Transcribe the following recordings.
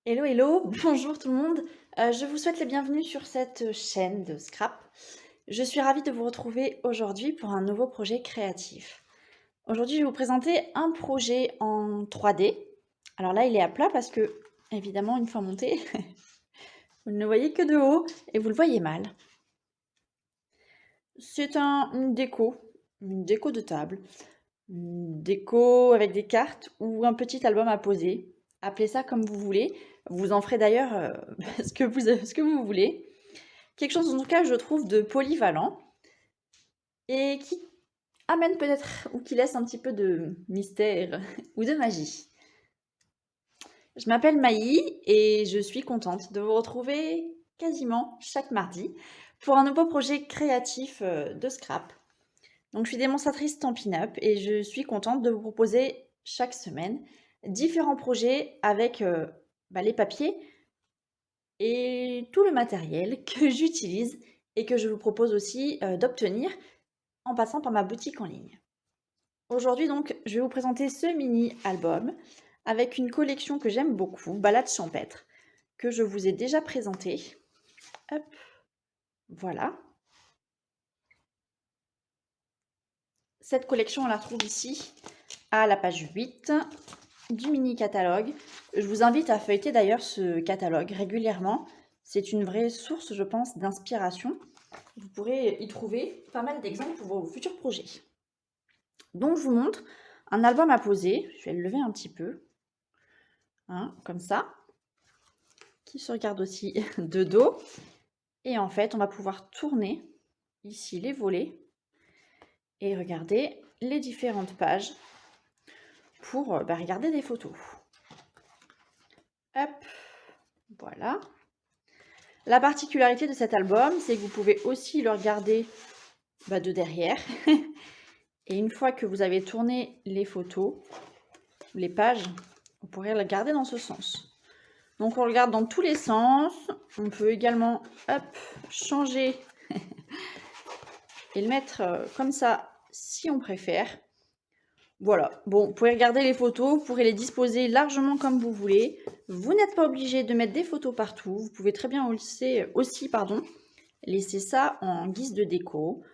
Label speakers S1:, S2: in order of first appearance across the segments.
S1: Hello, hello, bonjour tout le monde. Je vous souhaite la bienvenue sur cette chaîne de Scrap. Je suis ravie de vous retrouver aujourd'hui pour un nouveau projet créatif. Aujourd'hui, je vais vous présenter un projet en 3D. Alors là, il est à plat parce que, évidemment, une fois monté, vous ne le voyez que de haut et vous le voyez mal. C'est une déco de table, une déco avec des cartes ou un petit album à poser. Appelez ça comme vous voulez. Vous en ferez d'ailleurs ce que vous voulez. Quelque chose en tout cas, je trouve, de polyvalent et qui amène peut-être ou qui laisse un petit peu de mystère ou de magie. Je m'appelle Maï et je suis contente de vous retrouver quasiment chaque mardi pour un nouveau projet créatif de scrap. Donc je suis démonstratrice Stampin' Up et je suis contente de vous proposer chaque semaine différents projets avec les papiers et tout le matériel que j'utilise et que je vous propose aussi d'obtenir en passant par ma boutique en ligne. Aujourd'hui donc, je vais vous présenter ce mini-album avec une collection que j'aime beaucoup, Balade champêtre, que je vous ai déjà présentée. Hop, voilà. Cette collection, on la trouve ici à la page 8 du mini-catalogue. Je vous invite à feuilleter d'ailleurs ce catalogue régulièrement. C'est une vraie source, je pense, d'inspiration. Vous pourrez y trouver pas mal d'exemples pour vos futurs projets. Donc, je vous montre un album à poser. Je vais le lever un petit peu, hein, comme ça, qui se regarde aussi de dos. Et en fait, on va pouvoir tourner ici les volets et regarder les différentes pages pour regarder des photos. Hop, voilà. La particularité de cet album, c'est que vous pouvez aussi le regarder de derrière. Et une fois que vous avez tourné les photos, les pages, vous pourrez le garder dans ce sens. Donc on le regarde dans tous les sens. On peut également changer et le mettre comme ça si on préfère. Voilà, bon, vous pouvez regarder les photos, vous pourrez les disposer largement comme vous voulez. Vous n'êtes pas obligé de mettre des photos partout. Vous pouvez très bien laisser ça en guise de déco.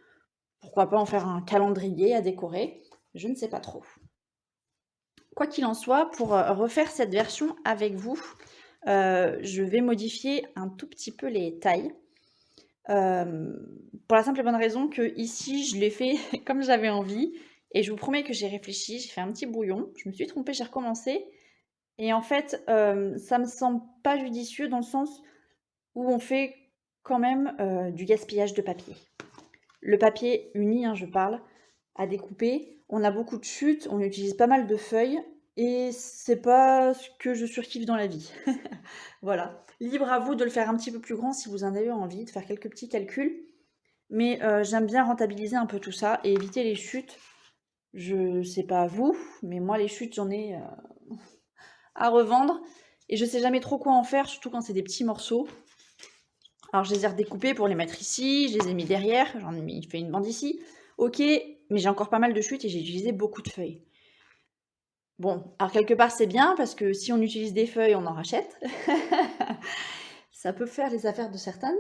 S1: Pourquoi pas en faire un calendrier à décorer? Je ne sais pas trop. Quoi qu'il en soit, pour refaire cette version avec vous, je vais modifier un tout petit peu les tailles. Pour la simple et bonne raison que ici, je l'ai fait comme j'avais envie. Et je vous promets que j'ai réfléchi, j'ai fait un petit brouillon. Je me suis trompée, j'ai recommencé. Et en fait, ça me semble pas judicieux dans le sens où on fait quand même du gaspillage de papier. Le papier uni, hein, je parle, à découper. On a beaucoup de chutes, on utilise pas mal de feuilles. Et c'est pas ce que je surkiffe dans la vie. Voilà. Libre à vous de le faire un petit peu plus grand si vous en avez envie, de faire quelques petits calculs. Mais j'aime bien rentabiliser un peu tout ça et éviter les chutes. Je sais pas vous, mais moi les chutes j'en ai à revendre. Et je sais jamais trop quoi en faire, surtout quand c'est des petits morceaux. Alors je les ai redécoupés pour les mettre ici, je les ai mis derrière, j'en ai mis fait une bande ici. Ok, mais j'ai encore pas mal de chutes et j'ai utilisé beaucoup de feuilles. Bon, alors quelque part c'est bien parce que si on utilise des feuilles, on en rachète. Ça peut faire les affaires de certaines.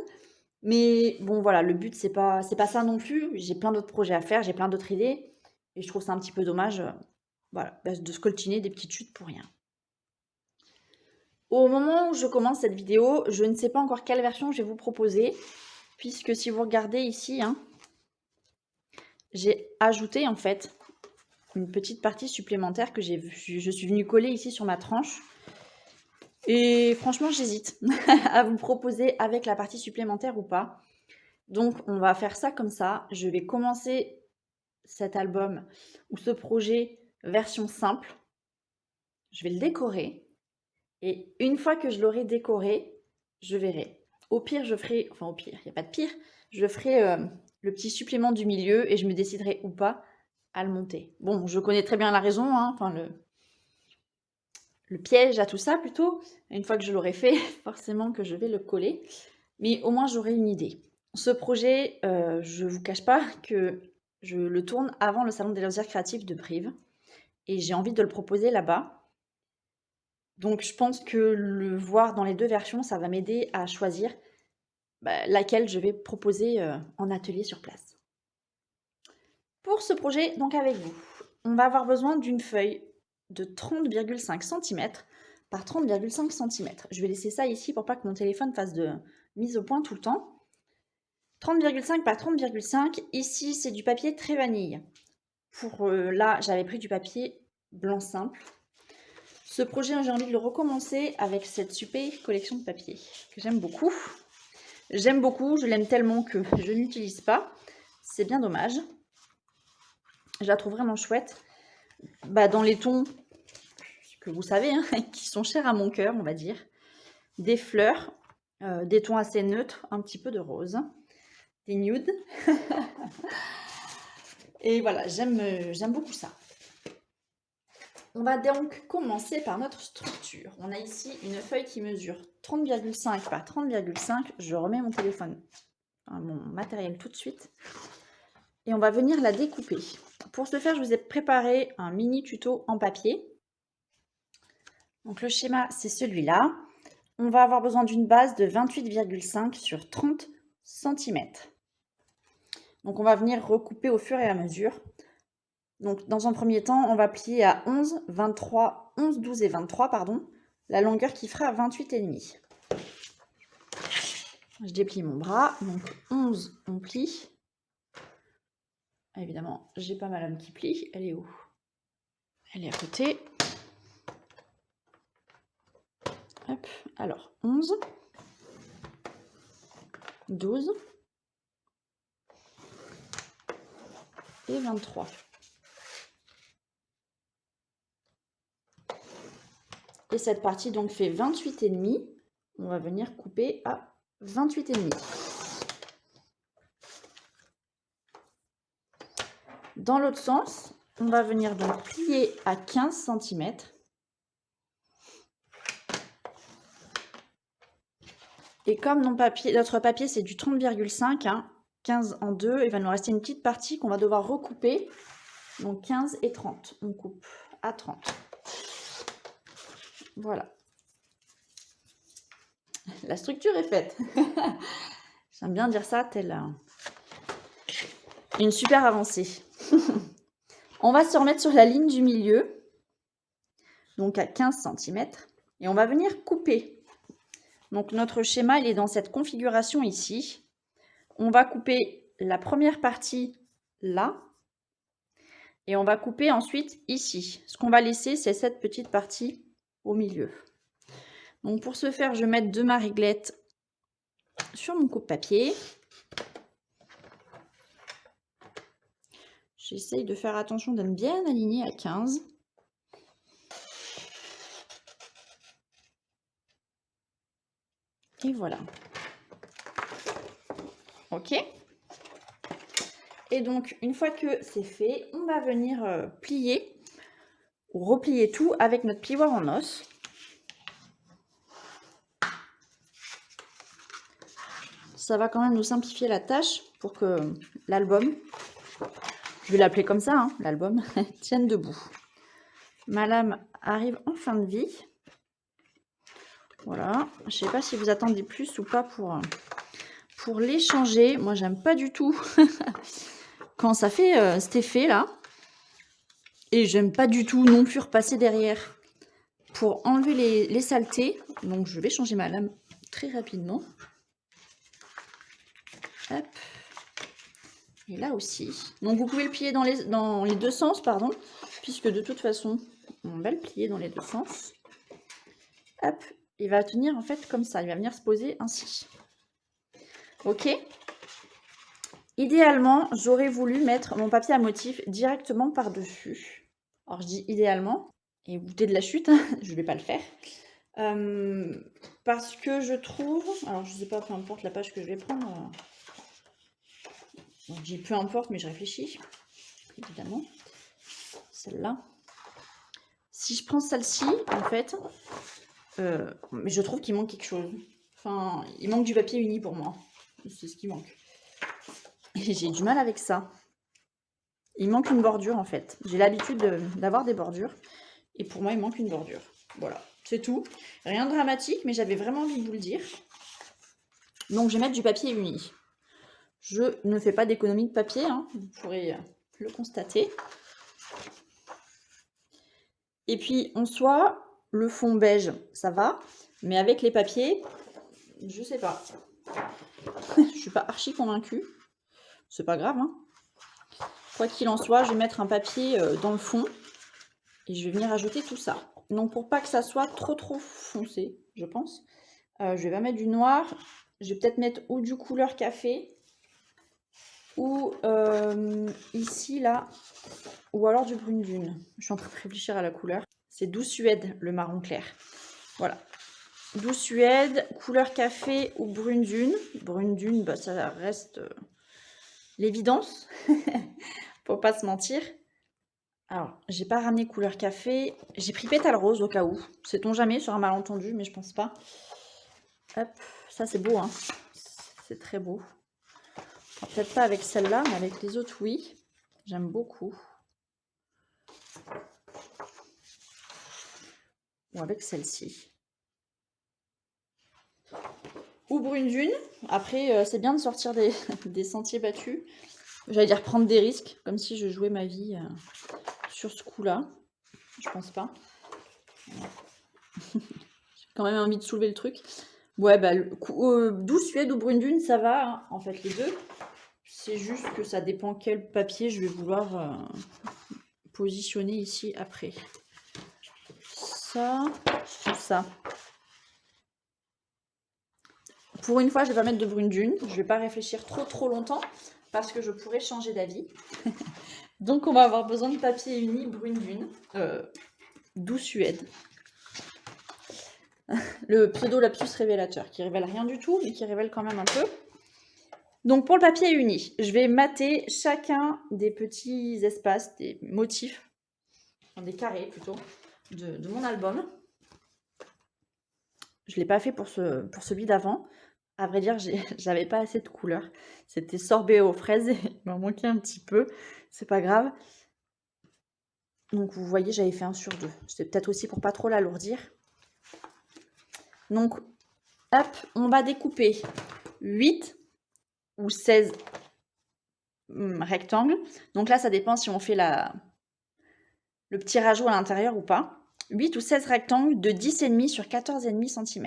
S1: Mais bon voilà, le but c'est pas ça non plus. J'ai plein d'autres projets à faire, j'ai plein d'autres idées. Et je trouve ça un petit peu dommage de se coltiner des petites chutes pour rien. Au moment où je commence cette vidéo, je ne sais pas encore quelle version je vais vous proposer. Puisque si vous regardez ici, hein, j'ai ajouté en fait une petite partie supplémentaire que je suis venue coller ici sur ma tranche. Et franchement, j'hésite à vous proposer avec la partie supplémentaire ou pas. Donc, on va faire ça comme ça. Je vais commencer cet album ou ce projet version simple. Je vais le décorer. Et une fois que je l'aurai décoré, je verrai. Au pire, au pire, il n'y a pas de pire. Je ferai le petit supplément du milieu et je me déciderai ou pas à le monter. Bon, je connais très bien la raison, hein, enfin le piège à tout ça plutôt. Une fois que je l'aurai fait, forcément que je vais le coller. Mais au moins, j'aurai une idée. Ce projet, je ne vous cache pas que je le tourne avant le Salon des loisirs créatifs de Brive. Et j'ai envie de le proposer là-bas. Donc je pense que le voir dans les 2 versions, ça va m'aider à choisir, laquelle je vais proposer, en atelier sur place. Pour ce projet, donc avec vous, on va avoir besoin d'une feuille de 30,5 cm par 30,5 cm. Je vais laisser ça ici pour pas que mon téléphone fasse de mise au point tout le temps. 30,5 par 30,5, ici c'est du papier très vanille. Pour là, j'avais pris du papier blanc simple. Ce projet, j'ai envie de le recommencer avec cette super collection de papier que j'aime beaucoup. Je l'aime tellement que je n'utilise pas. C'est bien dommage. Je la trouve vraiment chouette. Dans les tons que vous savez, hein, qui sont chers à mon cœur, on va dire. Des fleurs, des tons assez neutres, un petit peu de rose, des nudes. Et voilà, j'aime beaucoup ça. On va donc commencer par notre structure. On a ici une feuille qui mesure 30,5 par 30,5. Je remets mon téléphone, mon matériel tout de suite. Et on va venir la découper. Pour ce faire, je vous ai préparé un mini tuto en papier. Donc le schéma, c'est celui-là. On va avoir besoin d'une base de 28,5 sur 30 cm. Donc on va venir recouper au fur et à mesure. Donc dans un premier temps, on va plier à 11, 23, 11, 12 et 23, pardon, la longueur qui fera 28,5. Je déplie mon bras, donc 11, on plie. Évidemment, j'ai pas ma lame qui plie. Elle est où? Elle est à côté. Hop, alors 11, 12 et 23. Et cette partie donc fait 28,5. On va venir couper à 28,5. Dans l'autre sens, on va venir donc plier à 15 cm. Et comme notre papier c'est du 30,5, hein, 15 en 2, il va nous rester une petite partie qu'on va devoir recouper. Donc 15 et 30, on coupe à 30. Voilà. La structure est faite. J'aime bien dire ça, telle une super avancée. On va se remettre sur la ligne du milieu, donc à 15 cm, et on va venir couper. Donc notre schéma, il est dans cette configuration ici. On va couper la première partie là, et on va couper ensuite ici. Ce qu'on va laisser, c'est cette petite partie au milieu. Donc pour ce faire, je vais mettre 2 mariglettes sur mon coupe-papier. J'essaye de faire attention d'être bien aligné à 15. Et voilà. Ok. Et donc, une fois que c'est fait, on va venir plier ou replier tout avec notre plioir en os. Ça va quand même nous simplifier la tâche pour que l'album, je vais l'appeler comme ça, hein, l'album, tienne debout. Ma lame arrive en fin de vie. Voilà. Je ne sais pas si vous attendez plus ou pas pour l'échanger. Moi, j'aime pas du tout quand ça fait cet effet là. Et j'aime pas du tout non plus repasser derrière pour enlever les saletés. Donc, je vais changer ma lame très rapidement. Hop. Et là aussi. Donc, vous pouvez le plier dans les 2 sens, pardon, puisque de toute façon, on va le plier dans les 2 sens. Hop. Il va tenir en fait comme ça. Il va venir se poser ainsi. Ok. Idéalement, j'aurais voulu mettre mon papier à motif directement par-dessus. Alors, je dis idéalement. Et goûter de la chute, hein, je ne vais pas le faire. Parce que je trouve... Alors, je ne sais pas, peu importe la page que je vais prendre. Je dis peu importe, mais je réfléchis. Évidemment. Celle-là. Si je prends celle-ci, en fait... mais je trouve qu'il manque quelque chose. Enfin, il manque du papier uni pour moi. C'est ce qui manque. Et j'ai du mal avec ça. Il manque une bordure, en fait. J'ai l'habitude d'avoir des bordures. Et pour moi, il manque une bordure. Voilà. C'est tout. Rien de dramatique, mais j'avais vraiment envie de vous le dire. Donc, je vais mettre du papier uni. Je ne fais pas d'économie de papier, hein, vous pourrez le constater. Et puis, en soi, le fond beige, ça va. Mais avec les papiers, je sais pas. Je suis pas archi convaincue. C'est pas grave, hein. Quoi qu'il en soit, je vais mettre un papier dans le fond. Et je vais venir ajouter tout ça. Donc, pour pas que ça soit trop foncé, je pense, je vais pas mettre du noir. Je vais peut-être mettre ou du couleur café, ou ici, là, ou alors du brune dune. Je suis en train de réfléchir à la couleur. C'est Douce Suède, le marron clair. Voilà. Douce Suède, couleur café ou brune dune. Brune dune, bah, ça reste l'évidence. Faut pas se mentir. Alors, j'ai pas ramené couleur café. J'ai pris pétale rose au cas où. Sait-on jamais sur un malentendu, mais je pense pas. Hop, ça c'est beau, hein. C'est très beau. Peut-être pas avec celle-là, mais avec les autres, oui. J'aime beaucoup. Ou avec celle-ci. Ou brune dune. Après, c'est bien de sortir des sentiers battus. J'allais dire prendre des risques, comme si je jouais ma vie sur ce coup-là. Je pense pas. J'ai quand même envie de soulever le truc. Ouais, bah, Douce Suède ou brune dune, ça va, hein, en fait, les deux. C'est juste que ça dépend quel papier je vais vouloir positionner ici après. Ça, ça. Pour une fois, je vais pas mettre de brune dune. Je vais pas réfléchir trop longtemps parce que je pourrais changer d'avis. Donc, on va avoir besoin de papier uni brune dune. Douce Suède. Le pseudo lapsus révélateur qui révèle rien du tout, mais qui révèle quand même un peu. Donc, pour le papier uni, je vais mater chacun des petits espaces, des motifs, enfin, des carrés plutôt, de mon album. Je ne l'ai pas fait pour celui d'avant. À vrai dire, j'avais pas assez de couleurs. C'était sorbet aux fraises et il m'en manquait un petit peu. C'est pas grave. Donc, vous voyez, j'avais fait 1 sur 2. C'était peut-être aussi pour pas trop l'alourdir. Donc, hop, on va découper 8 ou 16 rectangles. Donc là, ça dépend si on fait le petit rajout à l'intérieur ou pas. 8 ou 16 rectangles de 10,5 sur 14,5 cm.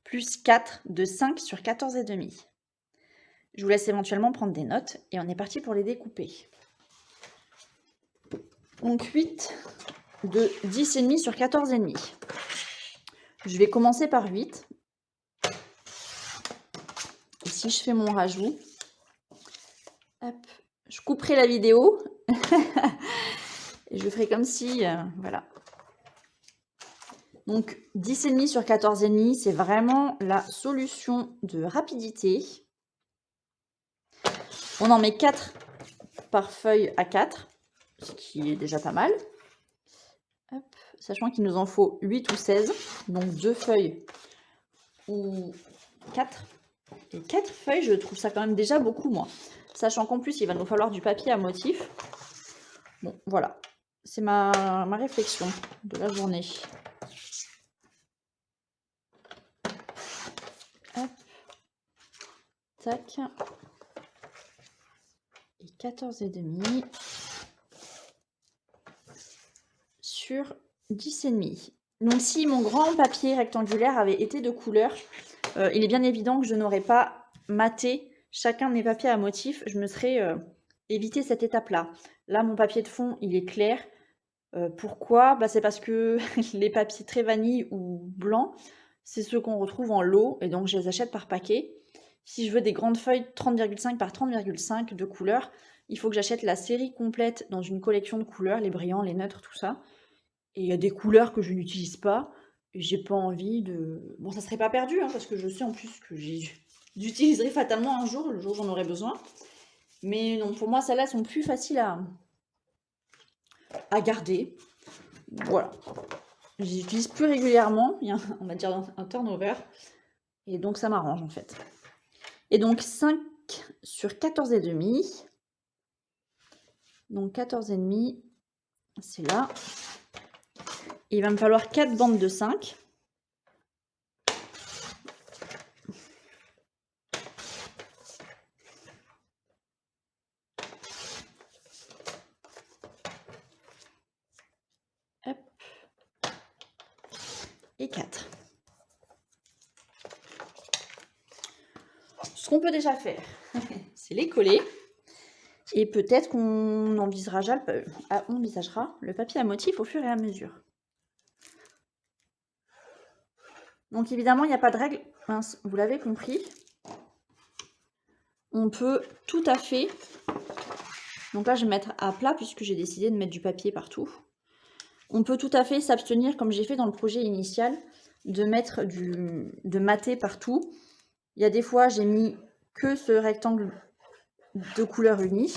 S1: Plus 4 de 5 sur 14,5. Je vous laisse éventuellement prendre des notes et on est parti pour les découper. Donc 8 de 10,5 sur 14,5. Je vais commencer par 8. Ici, je fais mon rajout. Hop. Je couperai la vidéo. Et je ferai comme si, voilà. Donc 10,5 sur 14,5, c'est vraiment la solution de rapidité. On en met 4 par feuille à 4, ce qui est déjà pas mal. Hop. Sachant qu'il nous en faut 8 ou 16, donc 2 feuilles ou 4. Et 4 feuilles, je trouve ça quand même déjà beaucoup, moi. Sachant qu'en plus, il va nous falloir du papier à motif. Bon, voilà. C'est ma réflexion de la journée. Hop. Tac. Et 14,5 sur 10,5. Donc si mon grand papier rectangulaire avait été de couleur, il est bien évident que je n'aurais pas maté chacun de mes papiers à motif. Je me serais évité cette étape-là. Là, mon papier de fond, il est clair. Pourquoi ? C'est parce que les papiers très vanille ou blancs, c'est ceux qu'on retrouve en lot, et donc je les achète par paquet. Si je veux des grandes feuilles 30,5 par 30,5 de couleurs, il faut que j'achète la série complète dans une collection de couleurs, les brillants, les neutres, tout ça. Et il y a des couleurs que je n'utilise pas, et j'ai pas envie de... Bon, ça serait pas perdu, hein, parce que je sais en plus que j'utiliserai fatalement un jour, le jour où j'en aurai besoin. Mais non, pour moi, celles-là sont plus faciles à garder. Voilà. Je les utilise plus régulièrement, il y a, on va dire, un turnover. Et donc, ça m'arrange, en fait. Et donc, 5 sur 14,5. Donc, 14,5, c'est là. Il va me falloir 4 bandes de 5. Hop. Et 4. Ce qu'on peut déjà faire, c'est les coller. Et peut-être qu'on envisagera le papier à motif au fur et à mesure. Donc évidemment, il n'y a pas de règle. Mince, vous l'avez compris. On peut tout à fait... Donc là, je vais mettre à plat puisque j'ai décidé de mettre du papier partout. On peut tout à fait s'abstenir, comme j'ai fait dans le projet initial, de mettre de mater partout. Il y a des fois, j'ai mis que ce rectangle de couleur unie,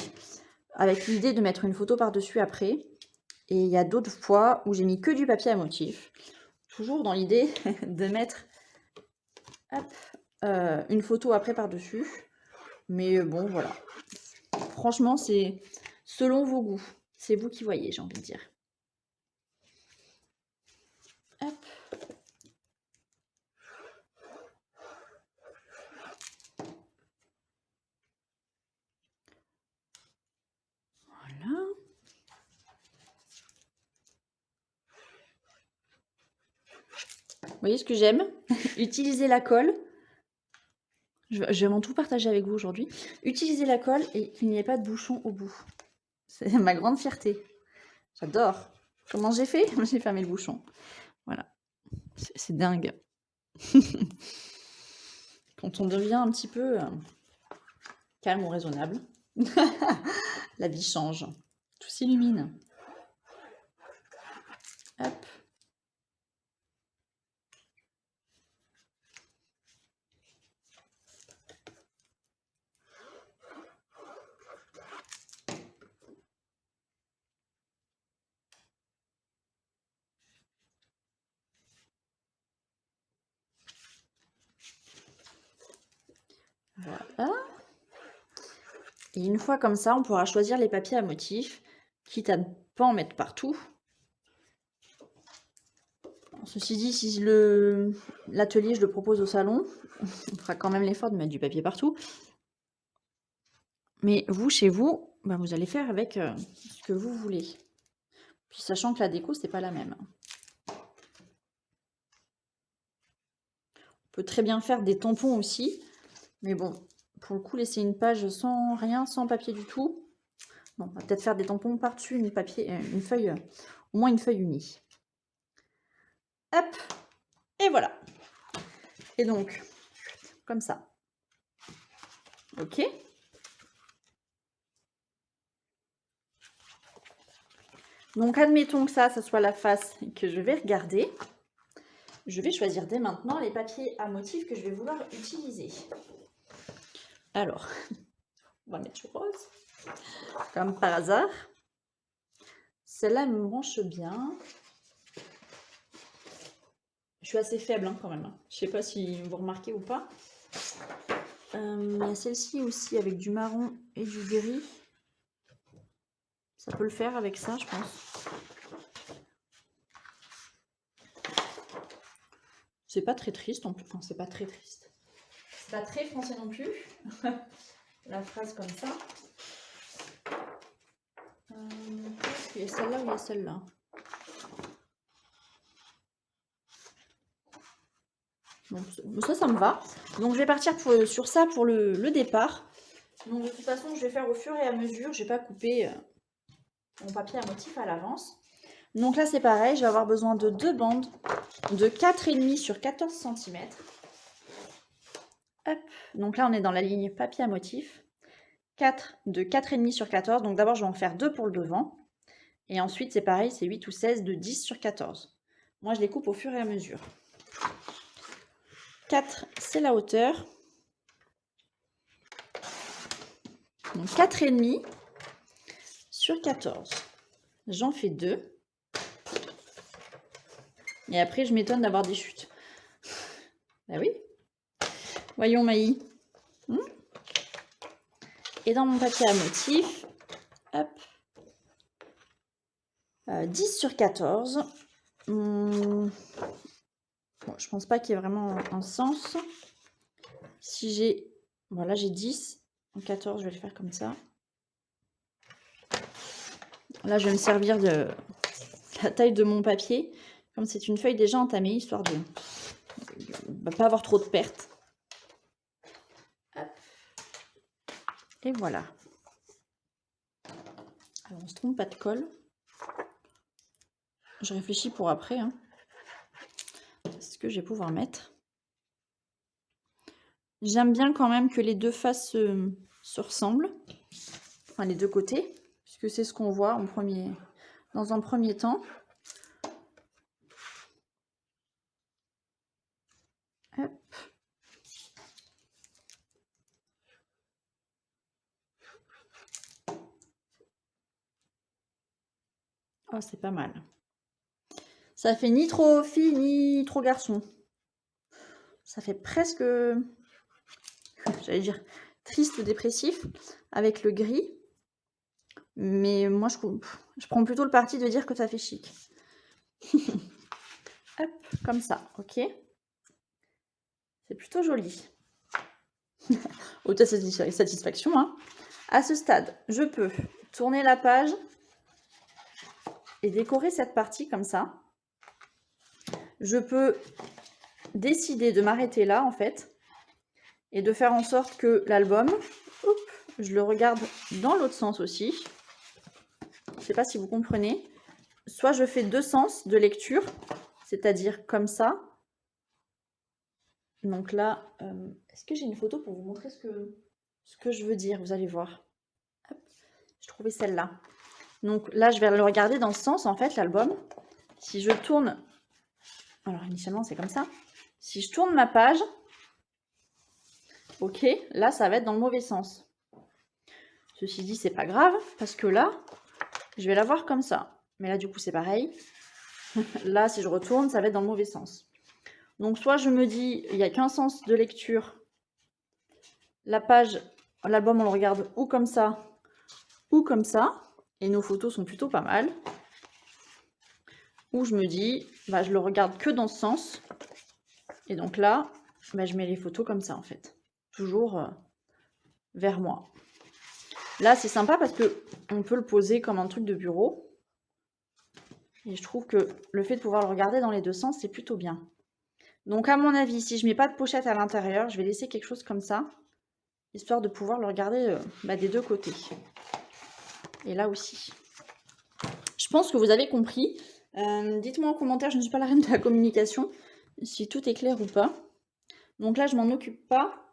S1: avec l'idée de mettre une photo par-dessus après. Et il y a d'autres fois où j'ai mis que du papier à motif, toujours dans l'idée de mettre une photo après par-dessus. Mais bon, voilà. Franchement, c'est selon vos goûts. C'est vous qui voyez, j'ai envie de dire. Hop. Voilà. Vous voyez ce que j'aime? Utiliser la colle. Je vais m'en tout partager avec vous aujourd'hui. Utiliser la colle et qu'il n'y ait pas de bouchon au bout. C'est ma grande fierté. J'adore. Comment j'ai fait? J'ai fermé le bouchon. Voilà. C'est dingue. Quand on devient un petit peu calme ou raisonnable, la vie change. Tout s'illumine. Hop. Voilà. Et une fois comme ça, on pourra choisir les papiers à motifs, quitte à ne pas en mettre partout. Ceci dit, si l'atelier, je le propose au salon, on fera quand même l'effort de mettre du papier partout. Mais vous, chez vous, bah, vous allez faire avec ce que vous voulez. Puis sachant que la déco, c'est pas la même. On peut très bien faire des tampons aussi. Mais bon, pour le coup, laisser une page sans rien, sans papier du tout. Bon, on va peut-être faire des tampons par-dessus une feuille, au moins une feuille unie. Hop, et voilà. Et donc, comme ça. Ok. Donc, admettons que ça soit la face que je vais regarder. Je vais choisir dès maintenant les papiers à motifs que je vais vouloir utiliser. Alors, on va mettre du rose, comme par hasard. Celle-là me branche bien. Je suis assez faible quand même. Je ne sais pas si vous remarquez ou pas. Il y a celle-ci aussi avec du marron et du gris. Ça peut le faire avec ça, je pense. C'est pas très triste en plus. Enfin, c'est pas très triste. C'est pas très français non plus. La phrase comme ça. Il y a celle-là ou il y a celle-là? Donc, ça me va. Donc je vais partir sur ça pour le départ. Donc de toute façon, je vais faire au fur et à mesure. Je vais pas couper mon papier à motif à l'avance. Donc là, c'est pareil. Je vais avoir besoin de 2 bandes de 4,5 sur 14 cm. Hop. Donc là, on est dans la ligne papier à motif. 4 de 4,5 sur 14. Donc d'abord, je vais en faire 2 pour le devant. Et ensuite, c'est pareil, c'est 8 ou 16 de 10 sur 14. Moi, je les coupe au fur et à mesure. 4, c'est la hauteur. Donc 4,5 sur 14. J'en fais 2. Et après, je m'étonne d'avoir des chutes. Bah oui. Voyons, Maï. Et dans mon papier à motif, hop, 10 sur 14. Bon, je pense pas qu'il y ait vraiment un sens. Si j'ai... Voilà, j'ai 10. En 14, je vais le faire comme ça. Là, je vais me servir de la taille de mon papier. Comme c'est une feuille déjà entamée, histoire de ne pas avoir trop de pertes. Hop. Et voilà. Alors, on se trompe pas de colle. Je réfléchis pour après. Hein. Est-ce que je vais pouvoir mettre? J'aime bien quand même que les deux faces se ressemblent. Enfin, les deux côtés. Puisque c'est ce qu'on voit dans un premier temps. Hop. Oh, c'est pas mal. Ça fait ni trop fille, ni trop garçon. Ça fait presque, j'allais dire, triste, dépressif, avec le gris. Mais moi, je prends plutôt le parti de dire que ça fait chic. Hop, comme ça, ok. C'est plutôt joli. Satisfaction, hein. À ce stade, je peux tourner la page et décorer cette partie comme ça. Je peux décider de m'arrêter là, en fait, et de faire en sorte que l'album, je le regarde dans l'autre sens aussi. Je ne sais pas si vous comprenez. Soit je fais deux sens de lecture, c'est-à-dire comme ça. Donc là, est-ce que j'ai une photo pour vous montrer ce que je veux dire? Vous allez voir. Hop, je trouvais celle-là. Donc là, je vais le regarder dans ce sens, en fait, l'album. Si je tourne... Alors, initialement, c'est comme ça. Si je tourne ma page, ok, là, ça va être dans le mauvais sens. Ceci dit, c'est pas grave, parce que là, je vais la voir comme ça. Mais là, du coup, c'est pareil. Là, si je retourne, ça va être dans le mauvais sens. Donc, soit je me dis, il n'y a qu'un sens de lecture. La page, l'album, on le regarde ou comme ça, ou comme ça. Et nos photos sont plutôt pas mal. Ou je me dis, bah, je le regarde que dans ce sens. Et donc là, bah, je mets les photos comme ça, en fait. Toujours vers moi. Là, c'est sympa parce qu'on peut le poser comme un truc de bureau. Et je trouve que le fait de pouvoir le regarder dans les deux sens, c'est plutôt bien. Donc, à mon avis, si je ne mets pas de pochette à l'intérieur, je vais laisser quelque chose comme ça, histoire de pouvoir le regarder des deux côtés. Et là aussi. Je pense que vous avez compris. Dites-moi en commentaire, je ne suis pas la reine de la communication, si tout est clair ou pas. Donc là, je m'en occupe pas.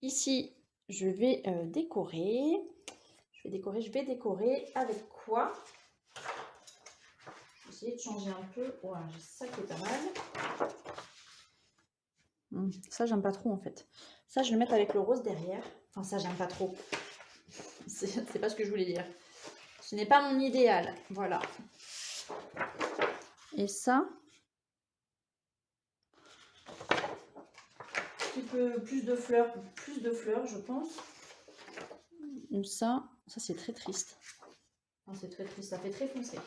S1: Ici, je vais décorer. Je vais décorer avec quoi? Je vais essayer de changer un peu. Voilà, j'ai ça qui est pas mal. Ça, j'aime pas trop en fait. Ça, je vais le mettre avec le rose derrière. Enfin, ça, j'aime pas trop. C'est pas ce que je voulais dire. Ce n'est pas mon idéal. Voilà. Et ça, un petit peu plus de fleurs, je pense. Donc ça c'est très triste. Enfin, c'est très triste, ça fait très foncé.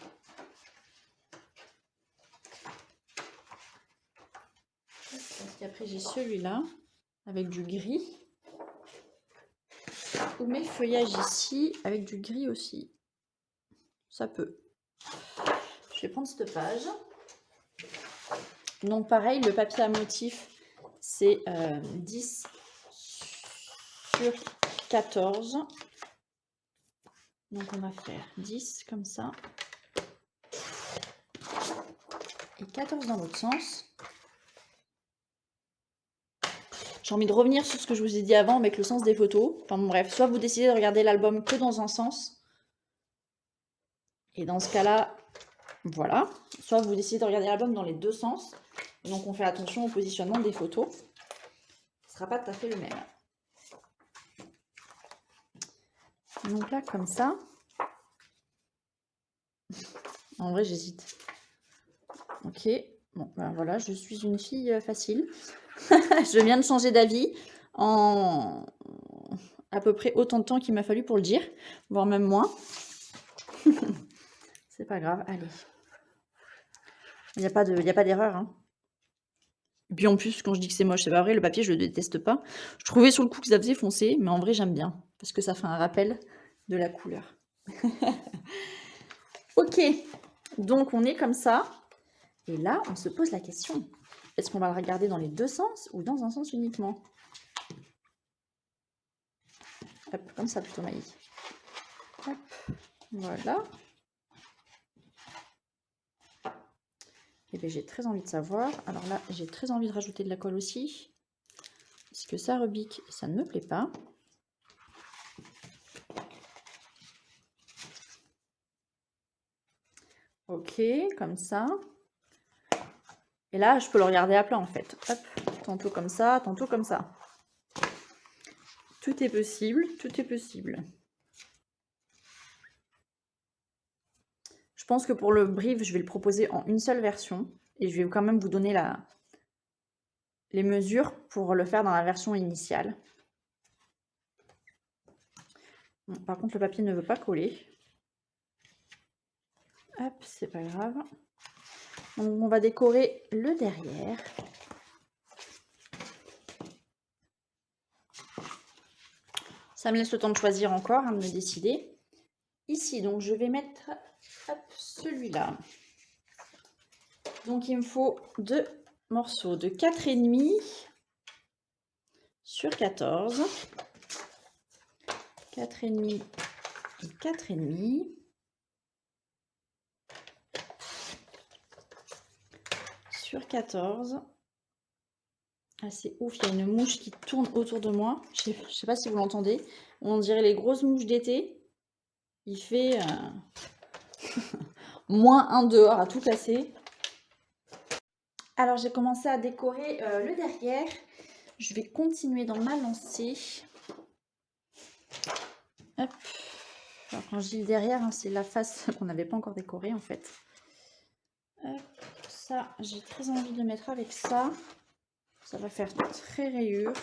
S1: Parce qu'après j'ai celui-là avec du gris. Ou mes feuillages ici avec du gris aussi. Ça peut. Je vais prendre cette page. Donc pareil, le papier à motif, c'est 10 sur 14. Donc on va faire 10 comme ça. Et 14 dans l'autre sens. J'ai envie de revenir sur ce que je vous ai dit avant avec le sens des photos. Enfin bon, bref, soit vous décidez de regarder l'album que dans un sens. Et dans ce cas-là, voilà. Soit vous décidez de regarder l'album dans les deux sens. Et donc on fait attention au positionnement des photos. Ce ne sera pas tout à fait le même. Donc là, comme ça. En vrai, j'hésite. Ok. Bon, ben voilà, je suis une fille facile. Je viens de changer d'avis en à peu près autant de temps qu'il m'a fallu pour le dire, voire même moins. C'est pas grave, allez. Il n'y a pas d'erreur, hein. Et puis en plus, quand je dis que c'est moche, c'est pas vrai, le papier, je le déteste pas. Je trouvais sur le coup que ça faisait foncé, mais en vrai, j'aime bien, parce que ça fait un rappel de la couleur. Ok, donc on est comme ça. Et là, on se pose la question, est-ce qu'on va le regarder dans les deux sens ou dans un sens uniquement? Hop, comme ça plutôt, Maï. Hop, voilà. Et bien j'ai très envie de savoir. Alors là, j'ai très envie de rajouter de la colle aussi. Parce que ça rebique et ça ne me plaît pas. Ok, comme ça. Et là, je peux le regarder à plat en fait. Hop, tantôt comme ça, tantôt comme ça. Tout est possible, tout est possible. Je pense que pour le brief, je vais le proposer en une seule version. Et je vais quand même vous donner les mesures pour le faire dans la version initiale. Bon, par contre, le papier ne veut pas coller. Hop, c'est pas grave. Donc, on va décorer le derrière. Ça me laisse le temps de choisir encore, de me décider. Ici, donc, je vais mettre celui-là. Donc, il me faut 2 morceaux de 4,5 sur 14. 4,5 et 4,5. Sur 14. Ah, c'est ouf, il y a une mouche qui tourne autour de moi. Je sais pas si vous l'entendez. On dirait les grosses mouches d'été. Il fait -1 dehors à tout casser. Alors, j'ai commencé à décorer le derrière. Je vais continuer dans ma lancée. Hop. Alors, quand je dis le derrière, hein, c'est la face qu'on n'avait pas encore décorée en fait. Hop. Ça, j'ai très envie de le mettre avec ça. Ça va faire très rayure.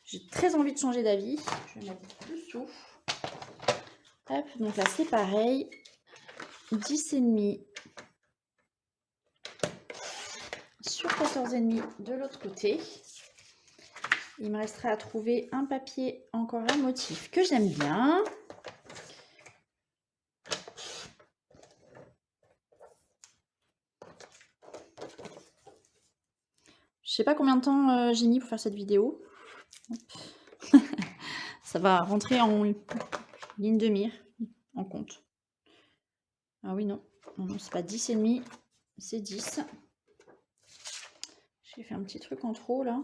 S1: J'ai très envie de changer d'avis. Je vais mettre dessous. Hop, donc là c'est pareil. 10,5 sur 14,5 de l'autre côté. Il me restera à trouver un papier, encore un motif que j'aime bien. Je sais pas combien de temps j'ai mis pour faire cette vidéo. Ça va rentrer en ligne de mire, en compte. Ah oui, non. Non, c'est pas 10,5, c'est 10. J'ai fait un petit truc en trop, là.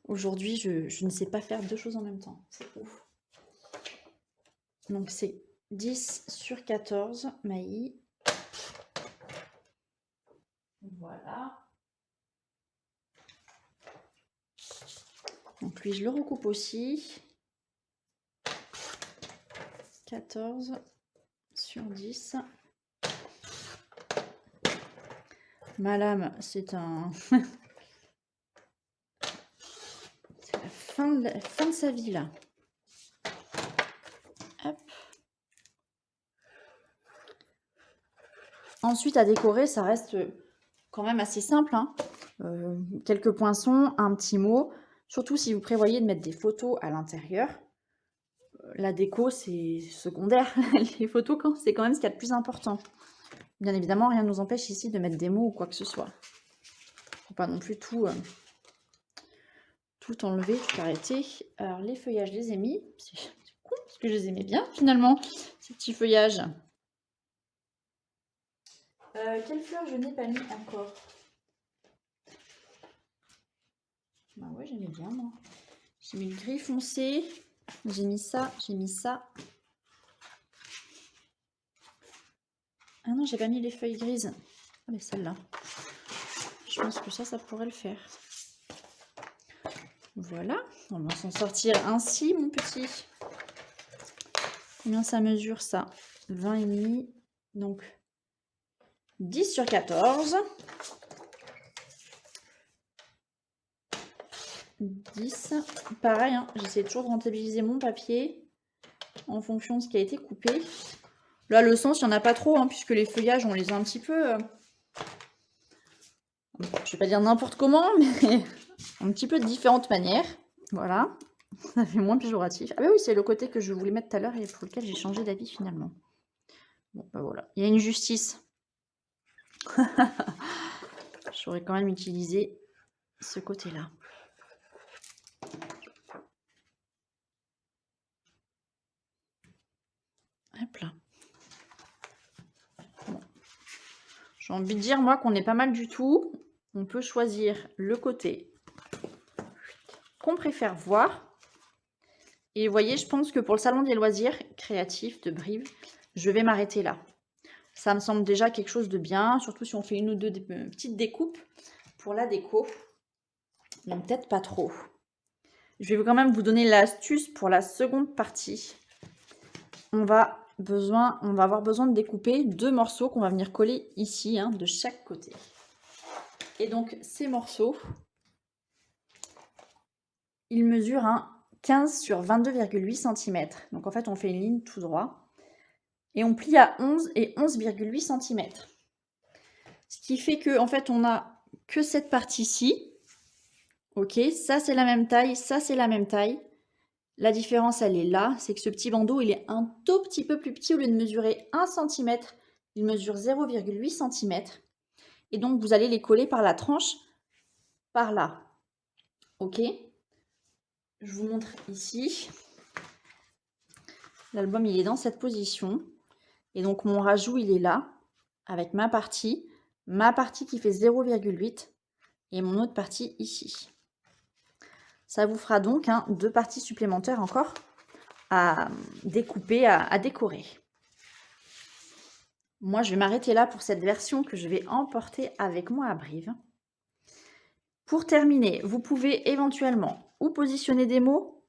S1: Aujourd'hui, je ne sais pas faire deux choses en même temps. C'est ouf. Donc, c'est 10 sur 14, Maï. Voilà. Donc, lui, je le recoupe aussi. 14 sur 10. Ma lame, c'est un... c'est la fin de sa vie, là. Hop. Ensuite, à décorer, ça reste quand même assez simple. Hein. Quelques poinçons, un petit mot. Surtout si vous prévoyez de mettre des photos à l'intérieur. La déco, c'est secondaire. Les photos, c'est quand même ce qu'il y a de plus important. Bien évidemment, rien ne nous empêche ici de mettre des mots ou quoi que ce soit. Faut pas non plus tout enlever, tout arrêter. Alors, les feuillages, je les ai mis. C'est cool, parce que je les aimais bien, finalement, ces petits feuillages. Quelle fleur je n'ai pas mis encore? Bah ouais, j'aimais bien, moi. J'ai mis le gris foncé. J'ai mis ça, j'ai mis ça. Ah non, j'ai pas mis les feuilles grises. Ah, mais celle-là. Je pense que ça pourrait le faire. Voilà, on va s'en sortir ainsi, mon petit. Combien ça mesure, ça? 20,5. Donc, 10 sur 14. 10. Pareil, hein, j'essaie toujours de rentabiliser mon papier en fonction de ce qui a été coupé. Là, le sens, il n'y en a pas trop, hein, puisque les feuillages, on les a un petit peu... je vais pas dire n'importe comment, mais un petit peu de différentes manières. Voilà, ça fait moins péjoratif. Ah bah oui, c'est le côté que je voulais mettre tout à l'heure et pour lequel j'ai changé d'avis finalement. Bon, bah voilà, il y a une justice. J'aurais quand même utilisé ce côté-là. Hop là. Bon. J'ai envie de dire, moi, qu'on est pas mal du tout. On peut choisir le côté qu'on préfère voir. Et vous voyez, je pense que pour le salon des loisirs créatifs de Brive, je vais m'arrêter là. Ça me semble déjà quelque chose de bien, surtout si on fait une ou deux petites découpes pour la déco. Donc peut-être pas trop. Je vais quand même vous donner l'astuce pour la seconde partie. On va avoir besoin de découper 2 morceaux qu'on va venir coller ici, hein, de chaque côté. Et donc ces morceaux, ils mesurent un 15 sur 22,8 cm. Donc en fait, on fait une ligne tout droit. Et on plie à 11 et 11,8 cm. Ce qui fait que en fait, on a que cette partie-ci. Ok, ça c'est la même taille, ça c'est la même taille. La différence, elle est là, c'est que ce petit bandeau, il est un tout petit peu plus petit. Au lieu de mesurer 1 cm, il mesure 0,8 cm. Et donc, vous allez les coller par la tranche, par là. Ok? Je vous montre ici. L'album, il est dans cette position. Et donc, mon rajout, il est là, avec ma partie qui fait 0,8 et mon autre partie ici. Ça vous fera donc 2 parties supplémentaires encore à découper, à décorer. Moi, je vais m'arrêter là pour cette version que je vais emporter avec moi à Brive. Pour terminer, vous pouvez éventuellement ou positionner des mots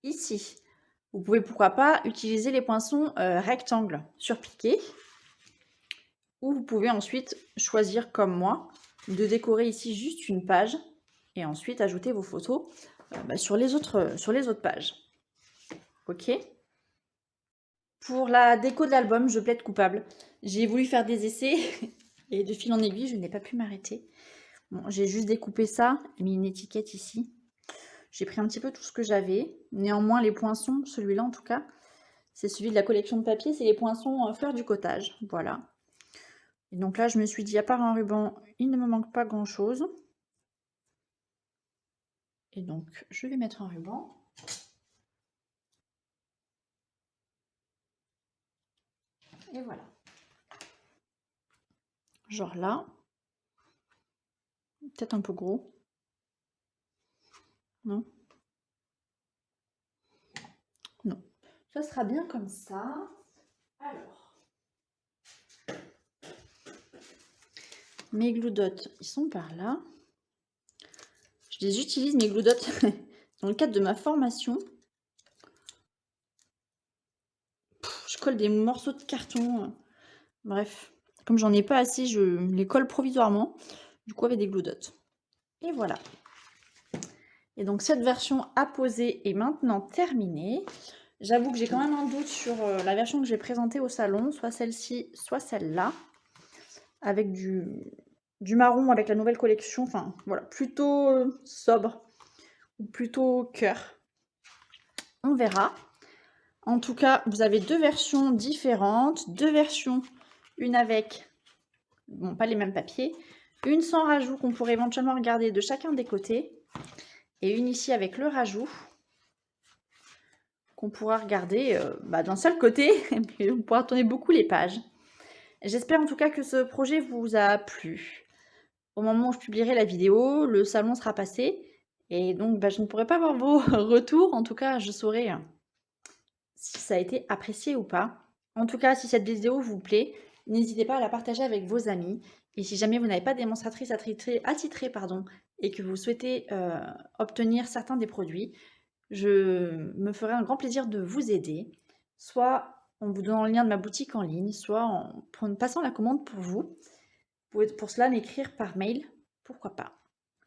S1: ici. Vous pouvez, pourquoi pas, utiliser les poinçons rectangles surpiqués. Ou vous pouvez ensuite choisir, comme moi, de décorer ici juste une page et ensuite ajouter vos photos sur les autres pages. Ok ? Pour la déco de l'album, je plaide coupable. J'ai voulu faire des essais et de fil en aiguille, je n'ai pas pu m'arrêter. Bon, j'ai juste découpé ça, mis une étiquette ici. J'ai pris un petit peu tout ce que j'avais. Néanmoins, les poinçons, celui-là en tout cas, c'est celui de la collection de papier, c'est les poinçons fleurs du cottage. Voilà. Et donc là, je me suis dit, à part un ruban, il ne me manque pas grand-chose. Et donc, je vais mettre un ruban. Et voilà. Genre là. Peut-être un peu gros. Non? Non. Ça sera bien comme ça. Alors. Mes glue dots, ils sont par là. Je les utilise, mes glue dots, dans le cadre de ma formation. Je colle des morceaux de carton. Bref, comme j'en ai pas assez, je les colle provisoirement. Du coup, avec des glue dots. Et voilà. Et donc, cette version apposée est maintenant terminée. J'avoue que j'ai quand même un doute sur la version que j'ai présentée au salon, soit celle-ci, soit celle-là, avec du marron avec la nouvelle collection. Enfin, voilà, plutôt sobre ou plutôt cœur. On verra. En tout cas, vous avez 2 versions différentes, 2 versions, une avec, bon, pas les mêmes papiers, une sans rajout qu'on pourrait éventuellement regarder de chacun des côtés, et une ici avec le rajout qu'on pourra regarder d'un seul côté, et on pourra tourner beaucoup les pages. J'espère en tout cas que ce projet vous a plu. Au moment où je publierai la vidéo, le salon sera passé, et donc je ne pourrai pas voir vos retours. En tout cas, je saurai si ça a été apprécié ou pas. En tout cas, si cette vidéo vous plaît, n'hésitez pas à la partager avec vos amis. Et si jamais vous n'avez pas de démonstratrice attitrée, et que vous souhaitez obtenir certains des produits, je me ferai un grand plaisir de vous aider, soit en vous donnant le lien de ma boutique en ligne, soit en passant la commande pour vous. Vous pouvez pour cela m'écrire par mail, pourquoi pas.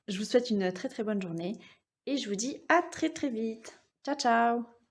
S1: Je vous souhaite une très très bonne journée et je vous dis à très très vite. Ciao ciao!